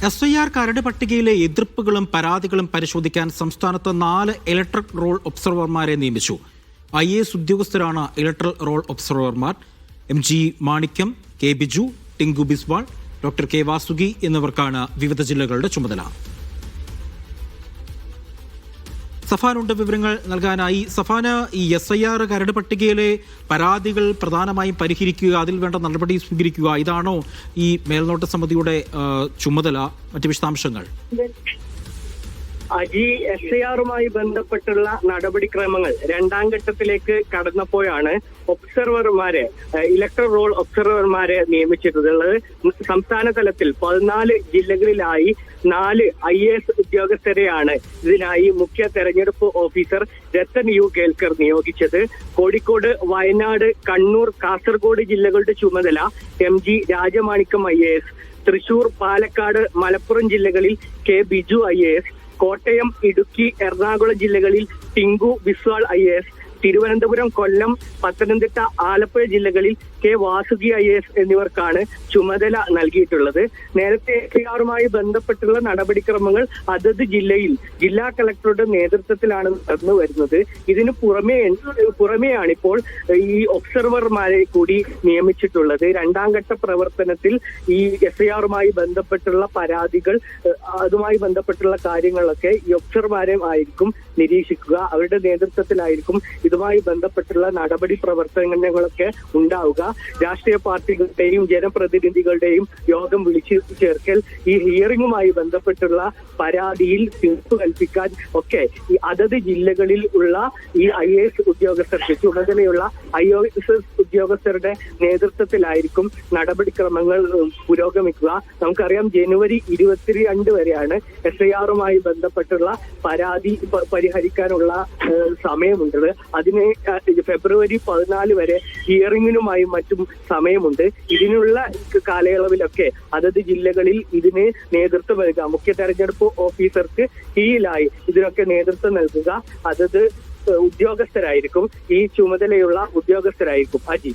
SIR കരട് പട്ടികയിലെ എതിർപ്പുകളും പരാതികളും പരിശോധിക്കാൻ സംസ്ഥാനത്ത് 4 ഇലക്ട്രൽ റോൾ ഒബ്സർവർമാരെ നിയമിച്ചു. IAS ഉദ്യോഗസ്ഥരാണ് ഇലക്ട്രൽ റോൾ ഒബ്സർവർമാർ. MG മാണിക്യം, K Biju, Tinku Biswal, doctor K Vasuki എന്നിവർക്കാണ് വിവിധ ജില്ലകളുടെ ചുമതല. സഫാനുണ്ട് വിവരങ്ങൾ നൽകാനായി. സഫാന്, ഈ SIR കരട് പട്ടികയിലെ പരാതികൾ പ്രധാനമായും പരിഹരിക്കുക, അതിൽ വേണ്ട നടപടി സ്വീകരിക്കുക, ഇതാണോ ഈ മേൽനോട്ട സമിതിയുടെ ചുമതല? മറ്റ് വിശദാംശങ്ങൾ? അജി, SIRുമായി ബന്ധപ്പെട്ടുള്ള നടപടിക്രമങ്ങൾ 2ാം ഘട്ടത്തിലേക്ക് കടന്നപ്പോഴാണ് ഇലക്ട്രൽ റോൾ ഒബ്സർവർമാരെ നിയമിച്ചിട്ടുള്ളത്. സംസ്ഥാന തലത്തിൽ 14 ജില്ലകളിലായി 4 IAS ഉദ്യോഗസ്ഥരെയാണ് ഇതിനായി മുഖ്യ തെരഞ്ഞെടുപ്പ് ഓഫീസർ രത്തൻ യു കേൽക്കർ നിയോഗിച്ചത്. കോഴിക്കോട്, വയനാട്, കണ്ണൂർ, കാസർഗോഡ് ജില്ലകളുടെ ചുമതല MG രാജമാണിക്യം IAS, തൃശൂർ, പാലക്കാട്, മലപ്പുറം ജില്ലകളിൽ K ബിജു IAS, കോട്ടയം, ഇടുക്കി, എറണാകുളം ജില്ലകളിൽ ടിങ്കു ബിസ്വാൾ IAS, തിരുവനന്തപുരം, കൊല്ലം, പത്തനംതിട്ട, ആലപ്പുഴ ജില്ലകളിൽ K വാസുകി IAS എന്നിവർക്കാണ് ചുമതല നൽകിയിട്ടുള്ളത്. നേരത്തെ SIRുമായി ബന്ധപ്പെട്ടുള്ള നടപടിക്രമങ്ങൾ അതത് ജില്ലയിൽ ജില്ലാ കളക്ടറുടെ നേതൃത്വത്തിലാണ് നടന്നു വരുന്നത്. ഇതിന് പുറമെയാണ് ഇപ്പോൾ ഈ ഒബ്സർവർമാരെ കൂടി നിയമിച്ചിട്ടുള്ളത്. 2ാം ഘട്ട പ്രവർത്തനത്തിൽ ഈ SIRുമായി ബന്ധപ്പെട്ടുള്ള പരാതികൾ, അതുമായി ബന്ധപ്പെട്ടുള്ള കാര്യങ്ങളൊക്കെ ഈ ഒബ്സർവർമാരെ ആയിരിക്കും നിരീക്ഷിക്കുക. അവരുടെ നേതൃത്വത്തിലായിരിക്കും ഇതുമായി ബന്ധപ്പെട്ടുള്ള നടപടി പ്രവർത്തനങ്ങളൊക്കെ ഉണ്ടാവുക. രാഷ്ട്രീയ പാർട്ടികളുടെയും ജനപ്രതിനിധികളുടെയും യോഗം വിളിച്ചു ചേർക്കൽ, ഈ ഹിയറിംഗുമായി ബന്ധപ്പെട്ടുള്ള പരാതിയിൽ തീർപ്പ് കൽപ്പിക്കാൻ ഒക്കെ ഈ അതത് ജില്ലകളിൽ ഉള്ള ഈ IAS ഉദ്യോഗസ്ഥർക്ക് ചുമതലയുള്ള IAS ഉദ്യോഗസ്ഥരുടെ നേതൃത്വത്തിലായിരിക്കും നടപടിക്രമങ്ങൾ പുരോഗമിക്കുക. നമുക്കറിയാം, ജനുവരി 22 വരെയാണ് SIRുമായി ബന്ധപ്പെട്ടുള്ള പരാതി പരിഹരിക്കാനുള്ള സമയമുണ്ടത്. അതിന് ഫെബ്രുവരി 14 വരെ ഹിയറിംഗിനുമായി മറ്റും സമയമുണ്ട്. ഇതിനുള്ള കാലയളവിലൊക്കെ അതത് ജില്ലകളിൽ ഇതിന് നേതൃത്വം നൽകുക, മുഖ്യ തെരഞ്ഞെടുപ്പ് ഓഫീസർക്ക് കീഴിലായി ഇതിനൊക്കെ നേതൃത്വം നൽകുക അതത് ഉദ്യോഗസ്ഥരായിരിക്കും. ഈ ചുമതലയുള്ള ഉദ്യോഗസ്ഥരായിരിക്കും. അജി.